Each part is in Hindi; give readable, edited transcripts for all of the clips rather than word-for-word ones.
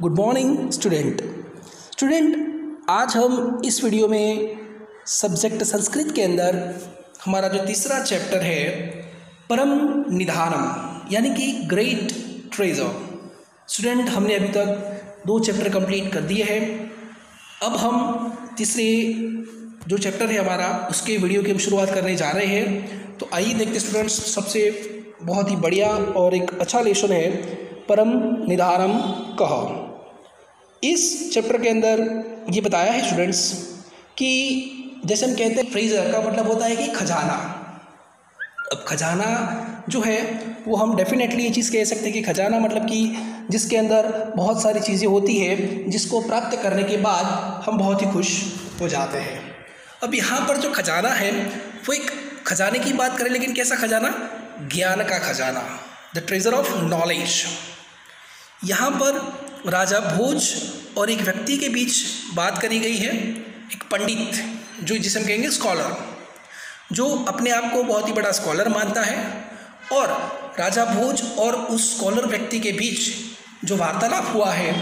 गुड मॉर्निंग स्टूडेंट, आज हम इस वीडियो में सब्जेक्ट संस्कृत के अंदर हमारा जो तीसरा चैप्टर है परम निधानम यानी कि ग्रेट ट्रेजर। स्टूडेंट, हमने अभी तक 2 चैप्टर कंप्लीट कर दिए हैं। अब हम तीसरे जो चैप्टर है हमारा उसके वीडियो की हम शुरुआत करने जा रहे हैं। तो आइए देखते स्टूडेंट्स, सबसे बहुत ही बढ़िया और एक अच्छा लेसन है परम निधानम कह। इस चैप्टर के अंदर ये बताया है स्टूडेंट्स कि जैसे हम कहते हैं ट्रेजर का मतलब होता है कि खजाना। अब खजाना जो है वो हम डेफिनेटली ये चीज़ कह सकते हैं कि खजाना मतलब कि जिसके अंदर बहुत सारी चीज़ें होती है जिसको प्राप्त करने के बाद हम बहुत ही खुश हो जाते हैं। अब यहाँ पर जो खजाना है वो एक खजाने की बात करें, लेकिन कैसा खजाना? ज्ञान का खजाना, द ट्रेजर ऑफ नॉलेज। यहाँ पर राजा भोज और एक व्यक्ति के बीच बात करी गई है, एक पंडित जो जिसे हम कहेंगे स्कॉलर, जो अपने आप को बहुत ही बड़ा स्कॉलर मानता है, और राजा भोज और उस स्कॉलर व्यक्ति के बीच जो वार्तालाप हुआ है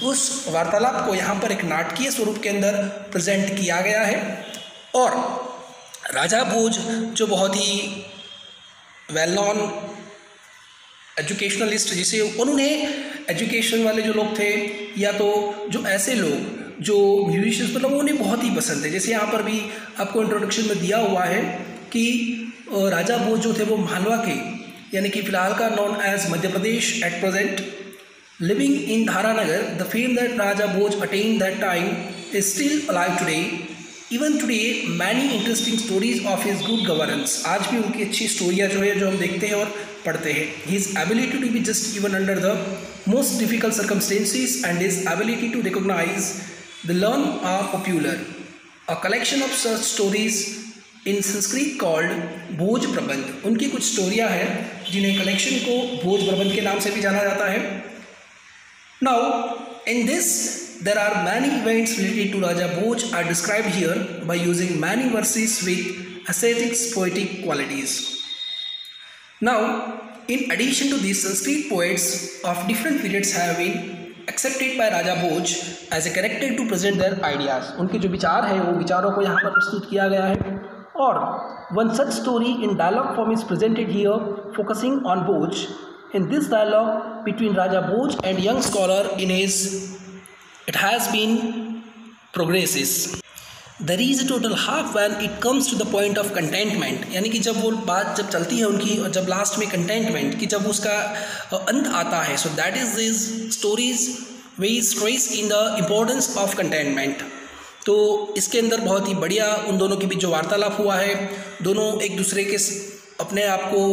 उस वार्तालाप को यहाँ पर एक नाटकीय स्वरूप के अंदर प्रेजेंट किया गया है। और राजा भोज जो बहुत ही वेल नॉन एजुकेशनलिस्ट, जिसे उन्होंने एजुकेशन वाले जो लोग थे या तो जो ऐसे लोग जो म्यूजिशियंस मतलब उन्हें बहुत ही पसंद है। जैसे यहाँ पर भी आपको इंट्रोडक्शन में दिया हुआ है कि राजा भोज जो थे वो मालवा के यानी कि फिलहाल का known as Madhya Pradesh at present, living in Dharanagar. The fame that Raja Bhoj attain that time is still alive today. Even today many interesting stories of his good governance. आज भी उनकी अच्छी स्टोरियाँ जो है जो हम देखते हैं और पढ़ते हैं। His ability to be just even under the most difficult circumstances and his ability to recognise the learn are popular. A collection of such stories in Sanskrit called Bhoja Prabandha. उनकी कुछ स्टोरियाँ हैं जिन्हें कलेक्शन को भोज प्रबंध के नाम से भी जाना जाता है। Now in this there are many events related to Raja Bhoj are described here by using many verses with ascetic poetic qualities. Now, in addition to these, Sanskrit poets of different periods have been accepted by Raja Bhoj as a character to present their ideas. उनके जो विचार है वो विचारों को यहाँ पर प्रस्तुत किया गया है। और one such story in dialogue form is presented here, focusing on Bhoj. In this dialogue between Raja Bhoj and young scholar it has been progresses. There is a total half when it comes to the point of contentment, यानी कि जब वो बात जब चलती है उनकी और जब लास्ट में contentment की जब उसका अंत आता है, so that is these stories we stress in the importance of contentment. तो इसके अंदर बहुत ही बढ़िया उन दोनों के बीच जो वार्तालाप हुआ है, दोनों एक दूसरे के अपने आप को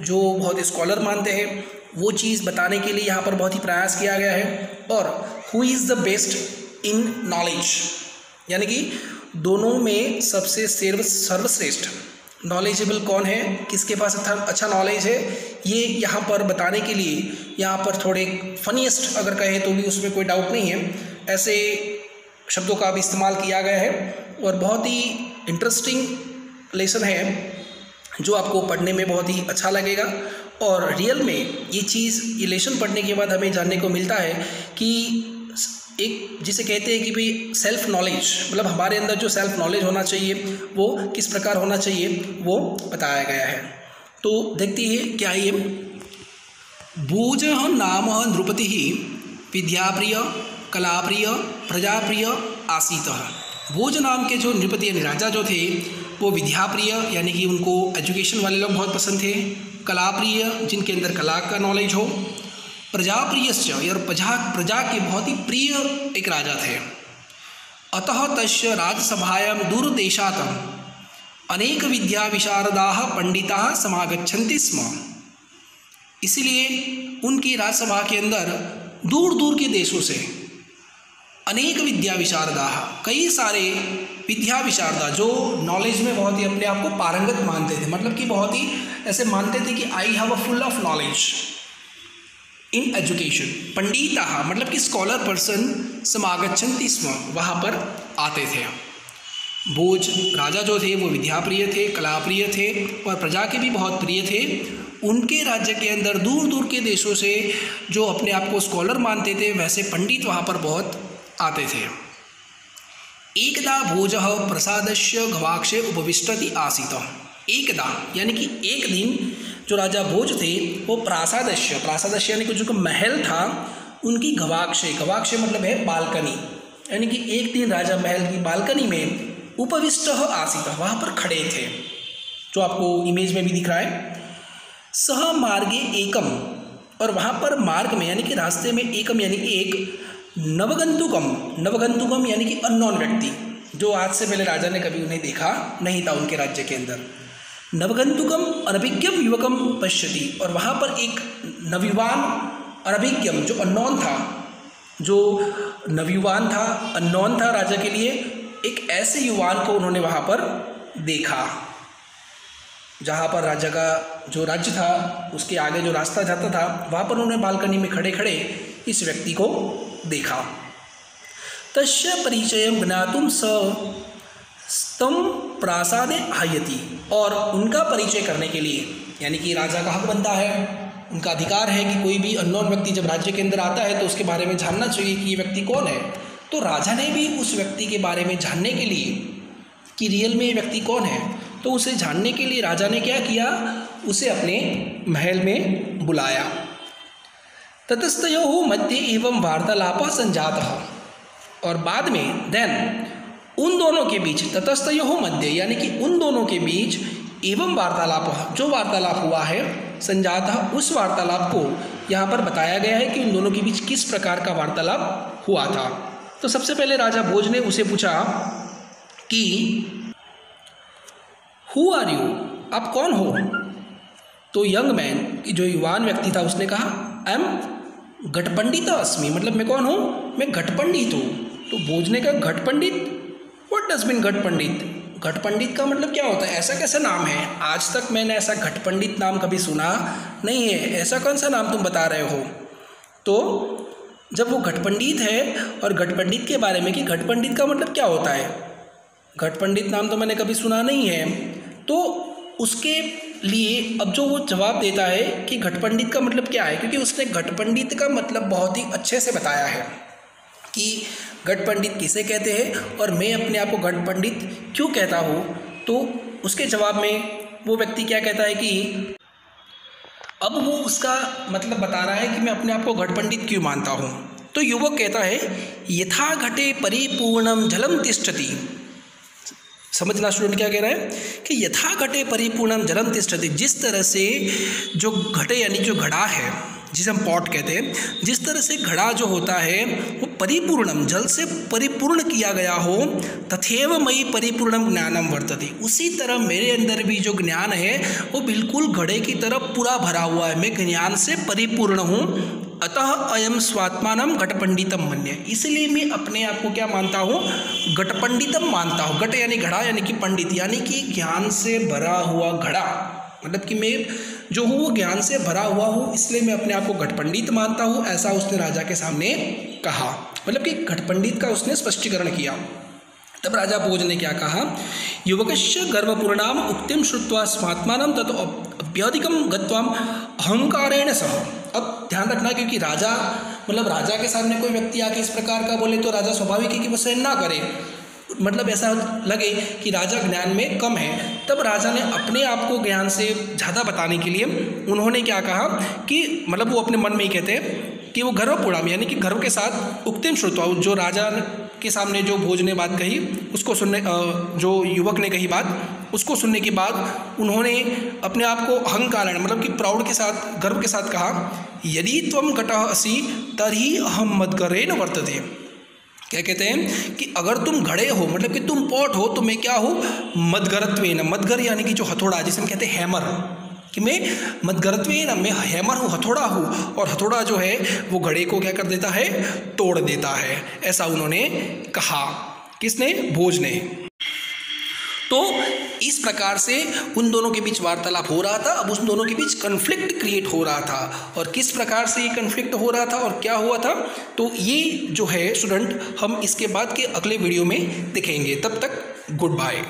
जो बहुत स्कॉलर मानते हैं वो चीज़ बताने के लिए यहाँ पर बहुत ही प्रयास किया गया है। और who is the best in knowledge, यानी कि दोनों में सबसे सर्वश्रेष्ठ नॉलेजेबल कौन है, किसके पास अच्छा नॉलेज है, ये यहाँ पर बताने के लिए यहाँ पर थोड़े फनीएस्ट अगर कहें तो भी उसमें कोई डाउट नहीं है, ऐसे शब्दों का भी इस्तेमाल किया गया है। और बहुत ही इंटरेस्टिंग लेसन है जो आपको पढ़ने में बहुत ही अच्छा लगेगा। और रियल में ये लेसन पढ़ने के बाद हमें जानने को मिलता है कि एक जिसे कहते हैं कि भाई सेल्फ नॉलेज, मतलब हमारे अंदर जो सेल्फ नॉलेज होना चाहिए वो किस प्रकार होना चाहिए वो बताया गया है। तो देखते हैं क्या ये भोज नाम नृपति विद्याप्रिय कलाप्रिय प्रजाप्रिय आसीतः। भोज नाम के जो नृपति यानी राजा जो थे वो विद्याप्रिय यानी कि उनको एजुकेशन वाले लोग बहुत पसंद थे, कलाप्रिय जिनके अंदर कला का नॉलेज हो, प्रजाप्रियश्च और प्रजा के बहुत ही प्रिय एक राजा थे। अतः तस्य राजसभायां दूरदेशात् अनेक विद्या विशारदाः पंडिताः समागच्छन्ति स्म। इसलिए उनकी राजसभा के अंदर दूर दूर के देशों से अनेक विद्या विशारदा, कई सारे विद्या विशारदा जो नॉलेज में बहुत ही अपने आप को पारंगत मानते थे, मतलब कि बहुत ही ऐसे मानते थे कि I have a full of knowledge in education. Pandita मतलब कि स्कॉलर पर्सन समागच्छन्ति स्म, वहाँ पर आते थे। भोज राजा जो थे वो विद्याप्रिय थे, कलाप्रिय थे और प्रजा के भी बहुत प्रिय थे। उनके राज्य के अंदर दूर दूर के देशों से जो अपने आप को स्कॉलर मानते थे वैसे पंडित वहाँ पर बहुत आते थे। एकदा भोजः प्रसादस्य गवाक्षे उपविष्टति आसीत्। एकदा यानी कि एक दिन जो राजा भोज थे वो प्रासादस्य यानी कि जो महल था उनकी गवाक्षे मतलब है बालकनी, यानी कि एक दिन राजा महल की बालकनी में उपविष्टः आसीत् वहाँ पर खड़े थे, जो आपको इमेज में भी दिख रहा है। सह मार्गे एकम, और वहाँ पर मार्ग में यानी कि रास्ते में एकम यानी एक, नवगंतुकम यानी कि अननोन व्यक्ति, जो आज से पहले राजा ने कभी उन्हें देखा नहीं था उनके राज्य के अंदर। नवगंतुकम अनभिज्ञम युवकम पश्यति, और वहाँ पर एक नवयुवान अनभिज्ञम जो अननोन था, जो नवयुवान था अननोन था राजा के लिए, एक ऐसे युवान को उन्होंने वहाँ पर देखा। जहाँ पर राजा का जो राज्य था उसके आगे जो रास्ता जाता था वहाँ पर उन्होंने बालकनी में खड़े खड़े इस व्यक्ति को देखा। तस्य परिचयं ज्ञातुं स तं प्रासादे आयति, और उनका परिचय करने के लिए, यानी कि राजा का हक बनता है, उनका अधिकार है कि कोई भी अननोन व्यक्ति जब राज्य के अंदर आता है तो उसके बारे में जानना चाहिए कि ये व्यक्ति कौन है। तो राजा ने भी उस व्यक्ति के बारे में जानने के लिए कि रियल में ये व्यक्ति कौन है, तो उसे जानने के लिए राजा ने क्या किया, उसे अपने महल में बुलाया। ततस्तयोः मध्ये एवं वार्तालापः संजातः, और बाद में देन उन दोनों के बीच, ततस्तयोः मध्ये यानी कि उन दोनों के बीच, एवं वार्तालाप जो वार्तालाप हुआ है, संजातः उस वार्तालाप को यहाँ पर बताया गया है कि उन दोनों के बीच किस प्रकार का वार्तालाप हुआ था। तो सबसे पहले राजा भोज ने उसे पूछा कि हु आर यू, आप कौन हो। तो यंग मैन जो युवान व्यक्ति था उसने कहा आई एम घटपंडित अस्मि, मतलब मैं कौन हूँ, मैं घटपंडित हूँ। तो भोज ने कहा घटपंडित, व्हाट डज मीन घटपंडित, घटपंडित का मतलब क्या होता है, ऐसा कैसा नाम है, आज तक मैंने ऐसा घटपंडित नाम कभी सुना नहीं है, ऐसा कौन सा नाम तुम बता रहे हो। तो जब वो घटपंडित है और घटपंडित के बारे में कि घटपंडित का मतलब क्या होता है, घटपंडित नाम तो मैंने कभी सुना नहीं है, तो उसके लिए अब जो वो जवाब देता है कि घटपंडित का मतलब क्या है, क्योंकि उसने घटपंडित का मतलब बहुत ही अच्छे से बताया है कि घटपंडित किसे कहते हैं और मैं अपने आप को घटपंडित क्यों कहता हूँ। तो उसके जवाब में वो व्यक्ति क्या कहता है कि अब वो उसका मतलब बता रहा है कि मैं अपने आप को घटपंडित क्यों मानता हूँ। तो युवक कहता है यथा घटे परिपूर्णम जलम तिष्ठति, समझना स्टूडेंट क्या कह रहा है कि यथा घटे परिपूर्णम जलम तिष्ठति, जिस तरह से जो घटे यानी जो घड़ा है जिसे हम पॉट कहते हैं, जिस तरह से घड़ा जो होता है वो परिपूर्णम जल से परिपूर्ण किया गया हो, तथैव मयि परिपूर्णम ज्ञानम वर्तते, उसी तरह मेरे अंदर भी जो ज्ञान है वो बिल्कुल घड़े की तरह पूरा भरा हुआ है, मैं ज्ञान से परिपूर्ण हूँ। अतः अयम स्वात्मानम घटपंडितम मन्ये, इसलिए मैं अपने आप को क्या मानता हूँ, घटपंडितम मानता हूँ। घट यानी घड़ा यानी कि पंडित यानी कि ज्ञान से भरा हुआ घड़ा, मतलब कि मैं जो हूँ वो ज्ञान से भरा हुआ हूँ, इसलिए मैं अपने आप को घटपंडित मानता हूँ, ऐसा उसने राजा के सामने कहा, मतलब कि घटपंडित का उसने स्पष्टीकरण किया। तब राजा भोज ने क्या कहा, युवकस्य गर्वपूर्णाम उक्तिम श्रुत्वा स्वात्मानं तत् अभ्यधिकं गत्वाम अहंकारेण सह। अब ध्यान रखना, क्योंकि राजा मतलब राजा के सामने कोई व्यक्ति आके इस प्रकार का बोले तो राजा स्वाभाविक है कि वो सहन ना करे, मतलब ऐसा लगे कि राजा ज्ञान में कम है। तब राजा ने अपने आप को ज्ञान से ज़्यादा बताने के लिए उन्होंने क्या कहा कि मतलब वो अपने मन में ही कहते हैं कि वो गर्वपूर्णाम यानी कि गर्व के साथ उक्तिम श्रुत्वा, जो राजा के सामने जो भोज ने बात कही उसको सुनने, जो युवक ने कही बात उसको सुनने के बाद उन्होंने अपने आप को अहंकारेण मतलब कि प्राउड के साथ गर्व के साथ कहा यदि त्वं घटः असि तर्हि अहं मद्गरेण वर्तते। क्या कहते हैं कि अगर तुम घड़े हो मतलब कि तुम पॉट हो तो मैं क्या हूँ, मदगरत्वेन, मदगर यानी कि जो हथौड़ा जिसे हम कहते हैं हैमर, कि मैं मदगरत्वेन मैं हैमर हूँ, हथौड़ा हूँ, और हथौड़ा जो है वो घड़े को क्या कर देता है, तोड़ देता है, ऐसा उन्होंने कहा। किसने, भोज ने। तो इस प्रकार से उन दोनों के बीच वार्तालाप हो रहा था। अब उन दोनों के बीच कन्फ्लिक्ट क्रिएट हो रहा था, और किस प्रकार से ये कन्फ्लिक्ट हो रहा था और क्या हुआ था, तो ये जो है स्टूडेंट हम इसके बाद के अगले वीडियो में देखेंगे। तब तक गुड बाय।